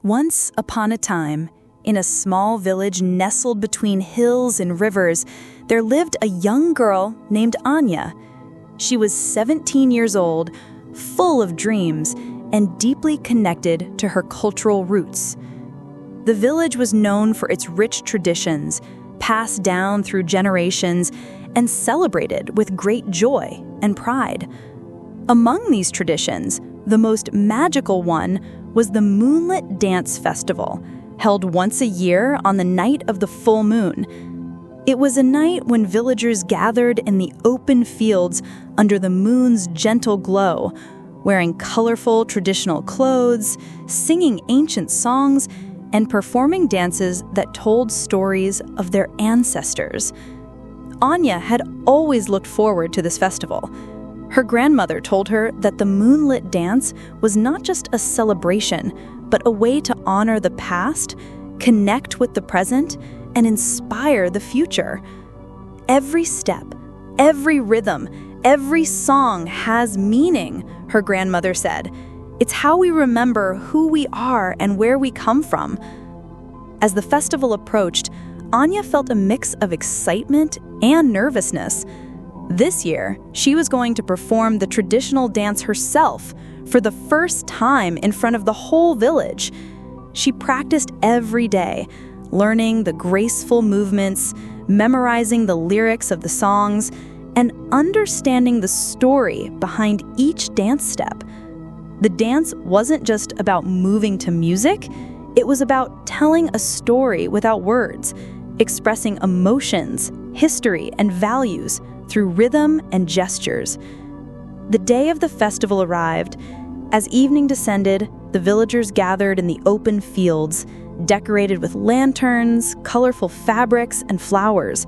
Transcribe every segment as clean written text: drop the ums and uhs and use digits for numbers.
Once upon a time, in a small village nestled between hills and rivers, there lived a young girl named Aanya. She was 17 years old, full of dreams, and deeply connected to her cultural roots. The village was known for its rich traditions, passed down through generations, and celebrated with great joy and pride. Among these traditions, the most magical one was the Moonlit Dance Festival, held once a year on the night of the full moon. It was a night when villagers gathered in the open fields under the moon's gentle glow, wearing colorful traditional clothes, singing ancient songs, and performing dances that told stories of their ancestors. Aanya had always looked forward to this festival. Her grandmother told her that the moonlit dance was not just a celebration, but a way to honor the past, connect with the present, and inspire the future. Every step, every rhythm, every song has meaning, her grandmother said. It's how we remember who we are and where we come from. As the festival approached, Aanya felt a mix of excitement and nervousness. This year, she was going to perform the traditional dance herself for the first time in front of the whole village. She practiced every day, learning the graceful movements, memorizing the lyrics of the songs, and understanding the story behind each dance step. The dance wasn't just about moving to music, it was about telling a story without words, expressing emotions, history, and values through rhythm and gestures. The day of the festival arrived. As evening descended, the villagers gathered in the open fields, decorated with lanterns, colorful fabrics, and flowers.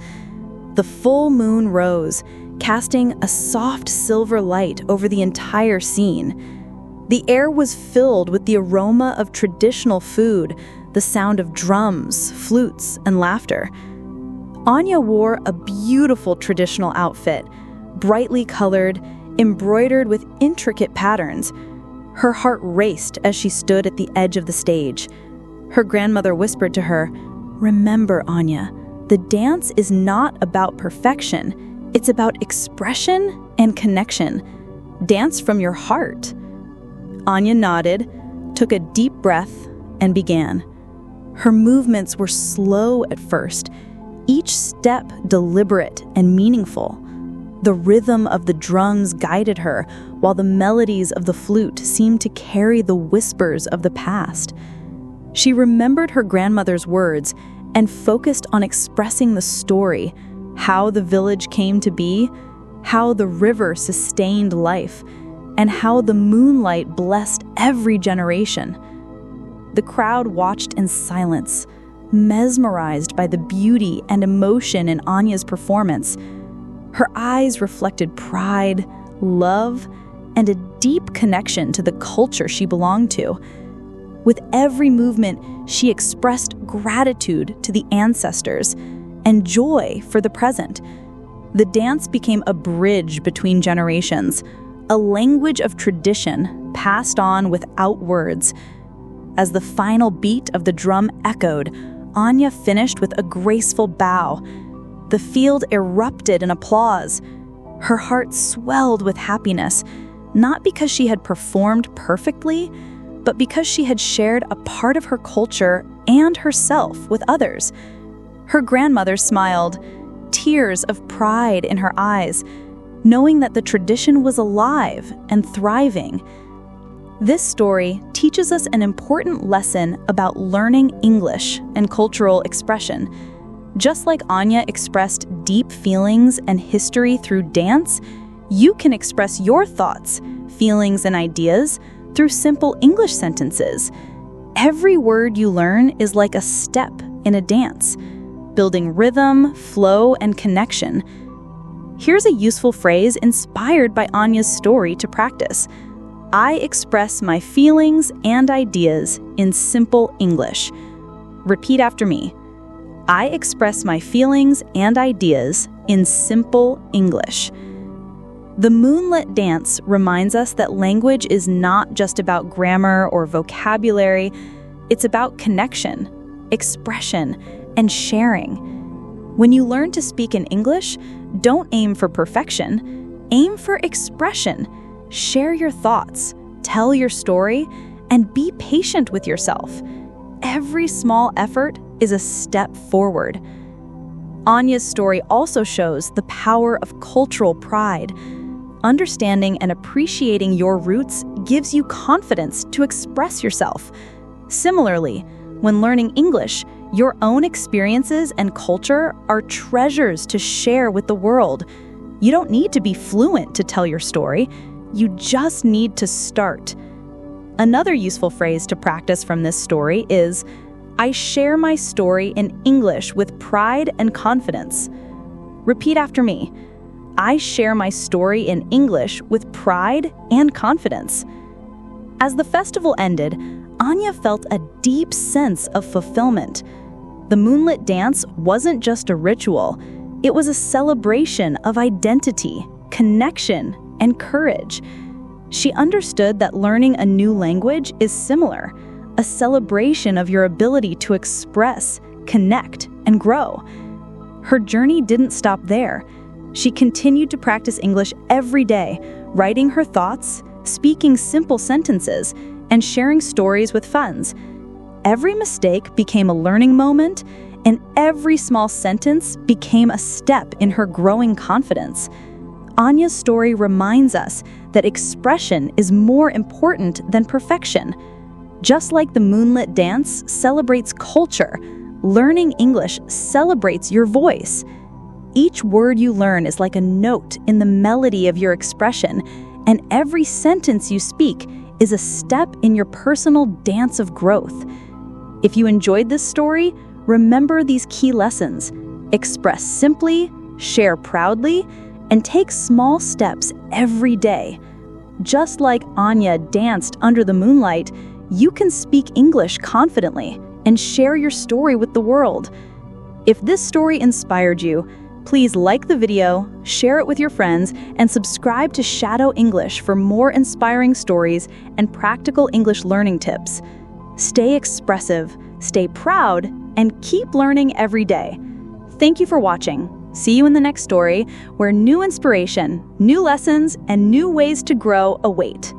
The full moon rose, casting a soft silver light over the entire scene. The air was filled with the aroma of traditional food, the sound of drums, flutes, and laughter. Aanya wore a beautiful traditional outfit, brightly colored, embroidered with intricate patterns. Her heart raced as she stood at the edge of the stage. Her grandmother whispered to her, "Remember, Aanya, the dance is not about perfection. It's about expression and connection. Dance from your heart." Aanya nodded, took a deep breath, and began. Her movements were slow at first, each step deliberate and meaningful. The rhythm of the drums guided her, while the melodies of the flute seemed to carry the whispers of the past. She remembered her grandmother's words and focused on expressing the story, how the village came to be, how the river sustained life, and how the moonlight blessed every generation. The crowd watched in silence, mesmerized by the beauty and emotion in Anya's performance. Her eyes reflected pride, love, and a deep connection to the culture she belonged to. With every movement, she expressed gratitude to the ancestors and joy for the present. The dance became a bridge between generations, a language of tradition passed on without words. As the final beat of the drum echoed, Aanya finished with a graceful bow. The field erupted in applause. Her heart swelled with happiness, not because she had performed perfectly, but because she had shared a part of her culture and herself with others. Her grandmother smiled, tears of pride in her eyes, knowing that the tradition was alive and thriving. This story teaches us an important lesson about learning English and cultural expression. Just like Aanya expressed deep feelings and history through dance, you can express your thoughts, feelings, and ideas through simple English sentences. Every word you learn is like a step in a dance, building rhythm, flow, and connection. Here's a useful phrase inspired by Anya's story to practice. I express my feelings and ideas in simple English. Repeat after me. I express my feelings and ideas in simple English. The Moonlit Dance reminds us that language is not just about grammar or vocabulary, It's about connection, expression, and sharing. When you learn to speak in English, don't aim for perfection, aim for expression. Share your thoughts, tell your story, and be patient with yourself. Every small effort is a step forward. Anya's story also shows the power of cultural pride. Understanding and appreciating your roots gives you confidence to express yourself. Similarly, when learning English, your own experiences and culture are treasures to share with the world. You don't need to be fluent to tell your story. You just need to start. Another useful phrase to practice from this story is, I share my story in English with pride and confidence. Repeat after me. I share my story in English with pride and confidence. As the festival ended, Aanya felt a deep sense of fulfillment. The Moonlit Dance wasn't just a ritual, it was a celebration of identity, connection, and courage. She understood that learning a new language is similar, a celebration of your ability to express, connect, and grow. Her journey didn't stop there. She continued to practice English every day, writing her thoughts, speaking simple sentences, and sharing stories with friends. Every mistake became a learning moment, and every small sentence became a step in her growing confidence. Anya's story reminds us that expression is more important than perfection. Just like the Moonlit Dance celebrates culture, learning English celebrates your voice. Each word you learn is like a note in the melody of your expression, and every sentence you speak is a step in your personal dance of growth. If you enjoyed this story, remember these key lessons. Express simply, share proudly, and take small steps every day. Just like Aanya danced under the moonlight, you can speak English confidently and share your story with the world. If this story inspired you, please like the video, share it with your friends, and subscribe to Shadow English for more inspiring stories and practical English learning tips. Stay expressive, stay proud, and keep learning every day. Thank you for watching. See you in the next story, where new inspiration, new lessons, and new ways to grow await.